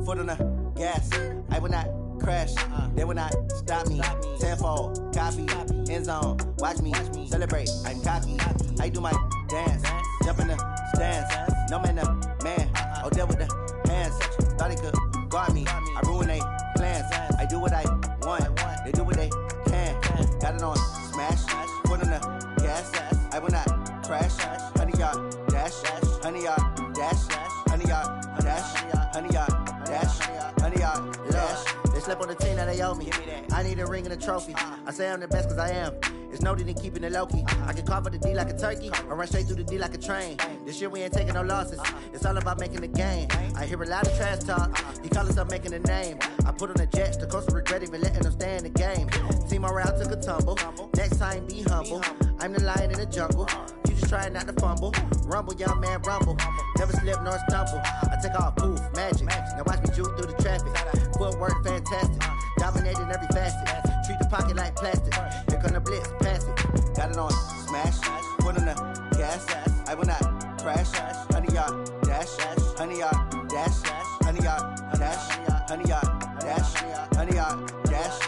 foot on the gas. I will not crash, they will not stop me. Tenfold, copy, end zone, watch me celebrate. I'm cocky, I do my dance, jump in the stands. No man, the man, oh, there with the hands. Thought he could guard me, I ruin they plans. I do what I want, they do what they can. Got it on smash, foot on the gas. I will not crash, honey, y'all dash, honey, y'all dash, honey, y'all dash, honey, y'all dash, honey, y'all dash. They slept on the team that they owe me. I need a ring and a trophy. I say I'm the best cause I am. It's noted in keeping it low-key. I can carve up the D like a turkey, or run straight through the D like a train. This year we ain't taking no losses. It's all about making the game. I hear a lot of trash talk. He call himself making a name. I put on the Jets, the coast regret even letting them stay in the game. Team morale took a tumble. Next time, be humble. I'm the lion in the jungle. You just trying not to fumble. Rumble, young man, rumble. Never slip nor stumble. I take off, poof, magic. Now watch me juke through the traffic. Footwork fantastic. Dominating every facet. Treat the pocket like plastic. Here come the blitz, pass it. Got it on smash. Put on the gas. I will not crash. 100-yard dash. 100-yard dash. 100-yard dash. 100-yard dash. 100-yard dash.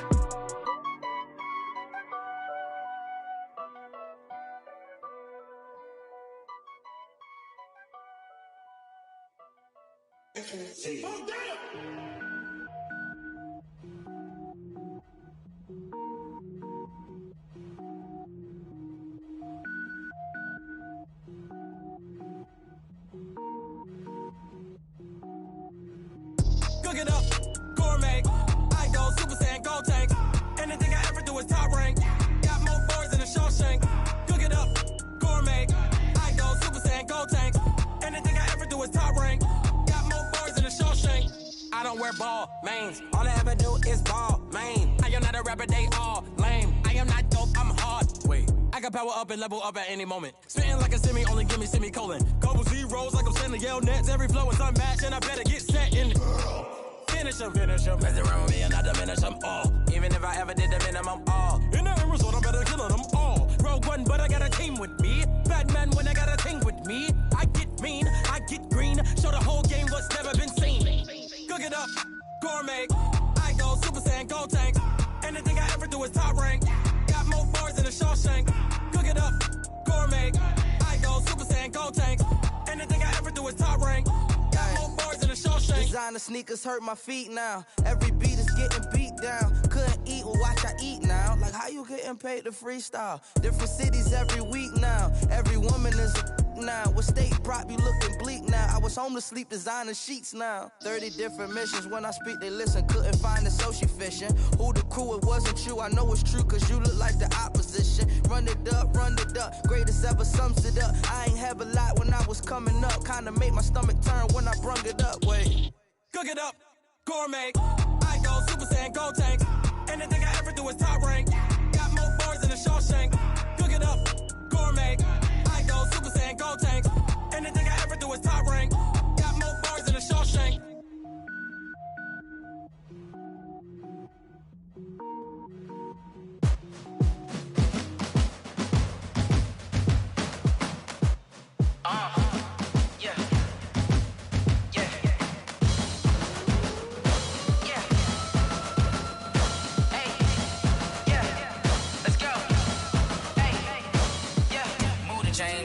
Cook it up, gourmet. I go Super Saiyan, gold tank. Anything I ever do is top rank. Got more boys than a Shawshank. Cook it up, gourmet. I go Super Saiyan, gold tank. Anything I ever do is top rank. Got more boys than a Shawshank. I don't wear ball mains. All I ever do is ball main. I am not a rapper, they all lame. I am not dope, I'm hard. Wait, I can power up and level up at any moment. Spitting like a semi, only give me semicolon. Couple zeros like I'm sending yell nets. Every flow is unmatched and I better get set in. Finish him. Mess around with me and I diminish them all. Even if I ever did the minimum all. In the end result, I'm better killing them all. Rogue One, but I got a team with me. Batman when I got a team with me. I get mean, I get green. Show the whole game what's never been seen. Cook it up, gourmet. I go Super Saiyan, gold tank. Anything I ever do is top rank. Got more bars than a Shawshank. Cook it up, gourmet. I go Super Saiyan, gold tank. Anything I ever do is top rank. Got more bars than a Shawshank. Designer sneakers hurt my feet now. Every beat is getting beat down. Couldn't eat, well watch I eat now. Like how you getting paid to freestyle? Different cities every week now. Every woman is a now. With state prop, you looking bleak now. I was home to sleep, designing sheets now. 30 different missions. When I speak, they listen. Couldn't find it, so she fishing. Who the crew? It wasn't you. I know it's true, cause you look like the opposition. Run it up. Greatest ever sums it up. I ain't have a lot when I was coming up. Kinda made my stomach turn when I brung it up. Wait. Cook it up, gourmet. I go Super Saiyan, gold tank. Anything I ever do is top rank. Got more bars than a Shawshank. Cook it up, gourmet. I go Super Saiyan, gold tank. Anything I ever do is top rank. Got more bars than a Shawshank.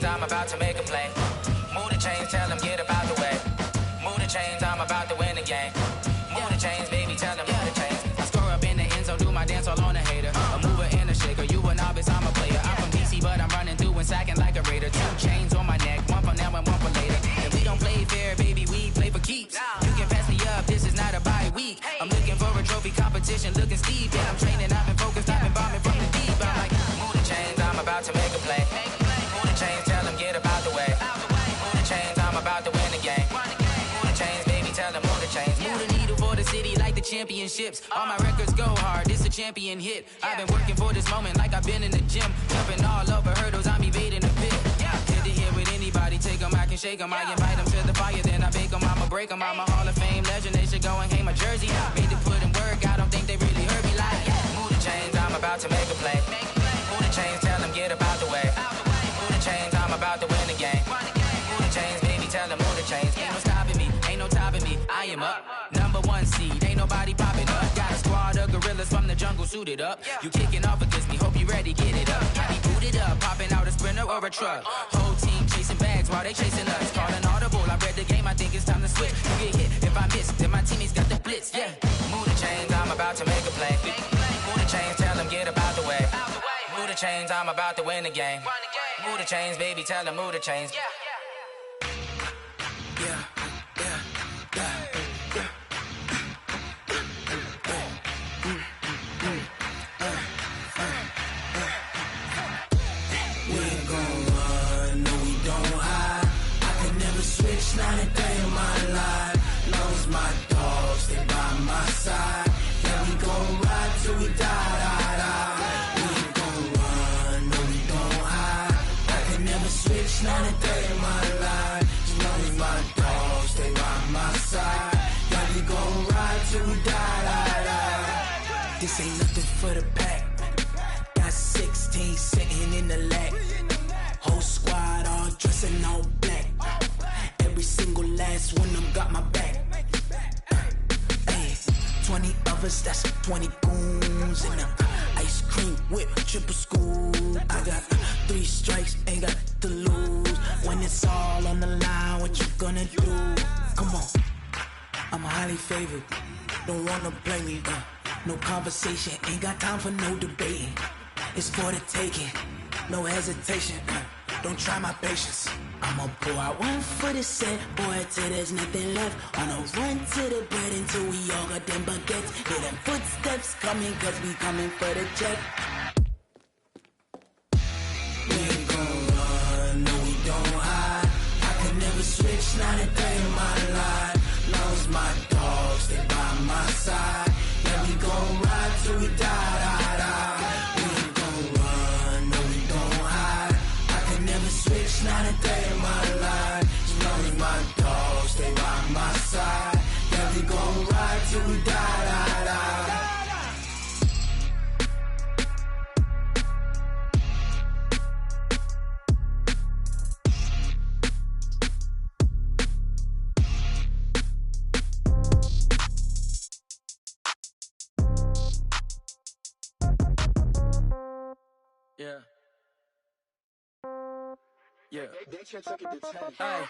I'm about to make a play. Move the chains, tell them get about the way. Move the chains, I'm about to win the game. Move the chains, baby, tell them move the chains. I score up in the end zone, do my dance all on a hater. A mover and a shaker, you a novice, I'm a player. I'm from DC, but I'm running through and sacking like a raider. 2 chains on my neck, one for now and one for later. And we don't play fair, baby, we play for keeps. You can pass me up, this is not a bye week. I'm looking for a trophy competition, looking steep. And I'm training, I've been focused, I've been bombing from the deep. I'm like, move the chains, I'm about to make a play. Move the chains, tell them get about the way. Move the chains, I'm about to win the game. Move the chains, baby, tell them move the chains. Move the needle for the city like the championships. All my records go hard, this a champion hit. I've been working for this moment like I've been in the gym. Jumping all over hurdles, I'm evading the pit. Hit to hit with anybody, take them, I can shake them. I invite them to the fire, then I bake them, I'ma break them. I'm a Hall of Fame legend, they should go and hang my jersey. Made to put in work, I don't think they really heard me like. Move the chains, I'm about to make a play. Move the chains, tell them get about the way. Move the chains, I'm about to win the game. Move the chains, baby, tell them move the chains. Ain't no stopping me, ain't no topping me. I am up, #1 seed, ain't nobody popping up. Got a squad of gorillas from the jungle suited up. You kicking off against me, hope you ready, get it up. I be booted up, popping out a sprinter or a truck. Whole team chasing bags while they chasing us. Calling audible, I read the game, I think it's time to switch. You get hit, if I miss, then my teammates got the blitz, yeah. Move the chains, I'm about to make a play. Move the chains, tell them get about the way. Move the chains, I'm about to win the game. Move the chains, baby, tell them move the chains. This ain't nothing for the pack. Got 16 sitting in the lap. Whole squad all dressing all black. Every single last one of them got my back. 20 of us, that's 20 goons in the ice cream whip, triple scoop. I got 3 strikes, ain't got to lose. When it's all on the line, what you gonna do? Come on, I'm highly favored. Don't wanna play me, no conversation, ain't got time for no debating. It's for the taking, no hesitation. Don't try my patience. I'ma pour out one for the set, boy, till there's nothing left. On a run to the bread until we all got them baguettes. Hear them footsteps coming, cause we coming for the check. We ain't gon' run, no we don't hide. I could never switch, not a day in my life. Long as my dogs stay by my side. Yeah, we gon' ride till we die, die, die. We ain't gon' run, no we don't hide. I could never switch, not a day in my life. As long as my dogs stay by my side. Yeah, we gon' ride till we die, die, die. Yeah. Yeah. Hey,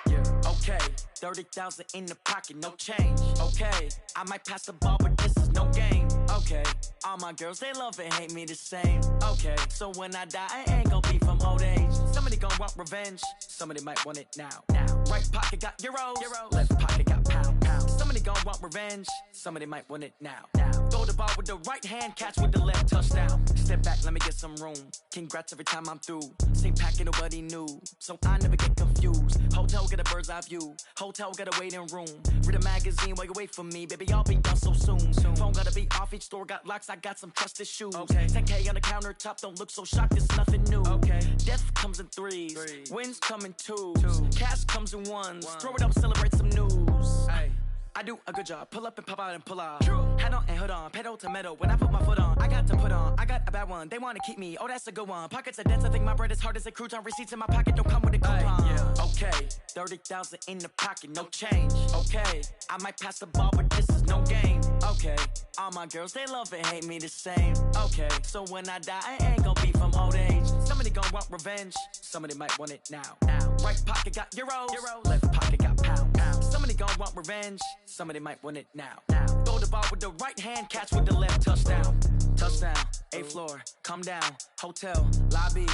yeah. Okay, 30,000 in the pocket, no change. Okay, I might pass the ball, but this is no game. Okay, all my girls, they love and hate me the same. Okay, so when I die, I ain't gon' be from old age. Somebody gon' want revenge, somebody might want it now. Right pocket got euros, left pocket got pound. Somebody gon' want revenge, somebody might want it now. Throw the ball with the right hand, catch with the left, touchdown. Step back, let me get some room. Congrats every time I'm through. Same packet, nobody knew, so I never get confused. Hotel get a bird's eye view. Hotel get a waiting room. Read a magazine while you wait for me, baby. I'll be done so soon. Phone gotta be off. Each store got locks. I got some trusted shoes. Okay. 10K on the countertop. Don't look so shocked. It's nothing new. Okay. Death comes in threes. Wins come in twos. Cash comes in ones. Throw it up, celebrate some news. Hey. I do a good job, pull up and pop out and pull out. Head on and hood on, pedal to metal. When I put my foot on, I got to put on. I got a bad one, they wanna keep me. Oh, that's a good one. Pockets are dense, I think my bread is hard as a crouton. Receipts in my pocket don't come with a coupon. Okay, 30,000 in the pocket, no change. Okay, I might pass the ball, but this is no game. Okay, all my girls, they love and hate me the same. Okay, so when I die, I ain't gon' be from old age. Somebody gon' want revenge, somebody might want it now. Right pocket got euros, left pocket got pound. Somebody gon' want revenge, somebody might want it now. Throw the ball with the right hand, catch with the left, touchdown. Touchdown, 8th floor, come down, hotel, lobby.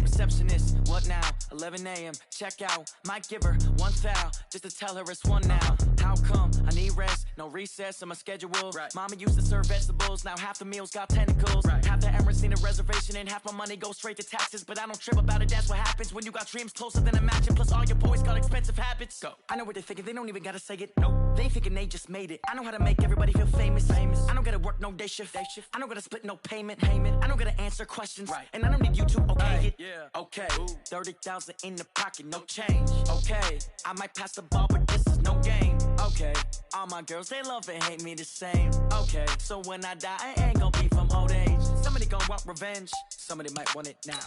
Receptionist, what now? 11 a.m., check out. Might give her one foul, just to tell her it's one now. How come? I need rest, no recess in my schedule. Mama used to serve vegetables, now half the meals got tentacles. Half the errands need a reservation and half my money goes straight to taxes. But I don't trip about it, that's what happens when you got dreams closer than a match. And plus all your boys got expensive habits. Go. I know what they're thinking, they don't even gotta say it. Nope. They ain't thinking they just made it. I know how to make everybody feel famous. I don't gotta work no day shift. I don't gotta split no payment. I don't gotta answer questions. And I don't need you to okay it. Okay, 30,000 in the pocket, no change. Okay, I might pass the ball, but this is no game. Okay, all my girls, they love and hate me the same. Okay, so when I die, I ain't gon' be from old age. Somebody gon' want revenge, somebody might want it now.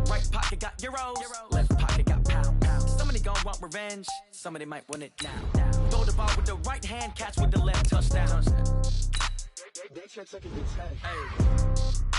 Right pocket got euros, left pocket got pound. Somebody gon' want revenge, somebody might want it now. Throw the ball with the right hand, catch with the left, touchdown. They check second to 10.